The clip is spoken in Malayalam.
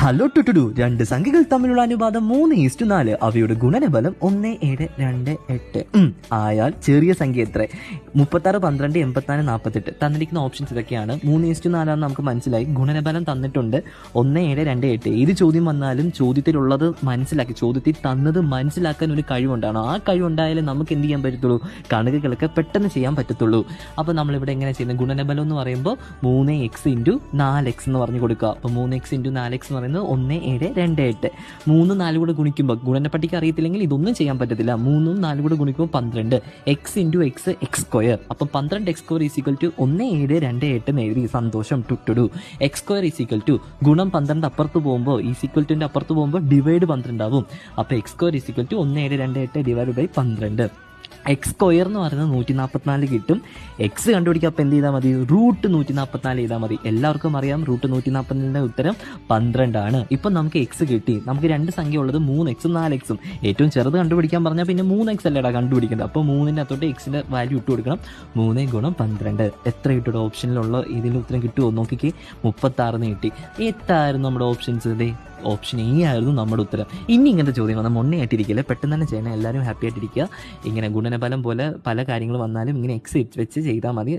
ഹലോ ടുട്ടുഡു. രണ്ട് സംഖ്യകൾ തമ്മിലുള്ള അനുപാതം 3:4. അവയുടെ ഗുണനഫലം 1, 7, 2, 8. ആയാൽ ചെറിയ സംഖ്യ എത്ര? 36, 12, 84, 48. തന്നിരിക്കുന്ന ഓപ്ഷൻസ് ഇതൊക്കെയാണ്. 3:4 നമുക്ക് മനസ്സിലായി. ഗുണനഫലം തന്നിട്ടുണ്ട് 1, 7, 2, 8. ഏത് ചോദ്യം വന്നാലും ചോദ്യത്തിലുള്ളത് മനസ്സിലാക്കി, ചോദ്യത്തിൽ തന്നത് മനസ്സിലാക്കാൻ ഒരു കഴിവുണ്ടാണ്. ആ കഴിവുണ്ടായാലേ നമുക്ക് എന്ത് ചെയ്യാൻ പറ്റത്തുള്ളൂ, കണക്കുകളൊക്കെ പെട്ടെന്ന് ചെയ്യാൻ പറ്റത്തുള്ളൂ. അപ്പോൾ നമ്മളിവിടെ എങ്ങനെ ചെയ്യുന്നത്? ഗുണനഫലം എന്ന് പറയുമ്പോൾ 3x × 4x എന്ന് പറഞ്ഞു കൊടുക്കുക. അപ്പോൾ 3x × 4x എന്ന് പറയുന്നത് 1, 7, 2, 8. 3, 4 കൂടെ ഗുണിക്കുമ്പോൾ, ഗുണനപ്പട്ടിക്ക് അറിയത്തില്ലെങ്കിൽ ഇതൊന്നും ചെയ്യാൻ പറ്റത്തില്ല. 3, 4 കൂടെ ഗുണിക്കുമ്പോൾ 12. x × x x². അപ്പം 12x² = 1, 7, 2, 8 എന്ന് എഴുതി. സന്തോഷം ടുട്ടുടു. x² = ഗുണം 12 അപ്പുറത്ത് പോകുമ്പോൾ ഈക്വൽറ്റിൻ്റെ അപ്പുറത്ത് പോകുമ്പോൾ ഡിവൈഡ് 12 ആവും. അപ്പോൾ x² = 1, 7, 2, 8 / 12. x² എന്ന് പറയുന്നത് 144 കിട്ടും. എക്സ് കണ്ടുപിടിക്കുക. അപ്പോൾ എന്ത് ചെയ്താൽ മതി? √144 ചെയ്താൽ മതി. എല്ലാവർക്കും അറിയാം √144 ഉത്തരം 12 ആണ്. ഇപ്പം നമുക്ക് എക്സ് കിട്ടി. നമുക്ക് രണ്ട് സംഖ്യ ഉള്ളത് 3x ഉം 4x ഉം. ഏറ്റവും ചെറുത് കണ്ടുപിടിക്കാൻ പറഞ്ഞാൽ പിന്നെ 3x അല്ലേടാ കണ്ടുപിടിക്കുന്നത്. അപ്പോൾ 3ൻ്റെ അകത്തോട്ട് എക്സിൻ്റെ വാല്യൂ ഇട്ട് കൊടുക്കണം. 3 × 12 എത്ര കിട്ടും? ഓപ്ഷനിലുള്ള ഇതിൻ്റെ ഉത്തരം കിട്ടുമോ നോക്കിക്കേ. 36 കിട്ടി. എത്തായിരുന്നു നമ്മുടെ ഓപ്ഷൻസ്? ഇതേ ഓപ്ഷൻ എ ആയിരുന്നു നമ്മുടെ ഉത്തരം. ഇനി ഇങ്ങനത്തെ ചോദ്യം വന്നാൽ മൊണ്ണയായിട്ടിരിക്കില്ല, പെട്ടെന്ന് തന്നെ ചെയ്യണം. എല്ലാവരും ഹാപ്പി ആയിട്ടിരിക്കുക. ഇങ്ങനെ ഗുണനഫലം പോലെ പല കാര്യങ്ങൾ വന്നാലും ഇങ്ങനെ എക്സ് വെച്ച് ചെയ്താൽ മതി.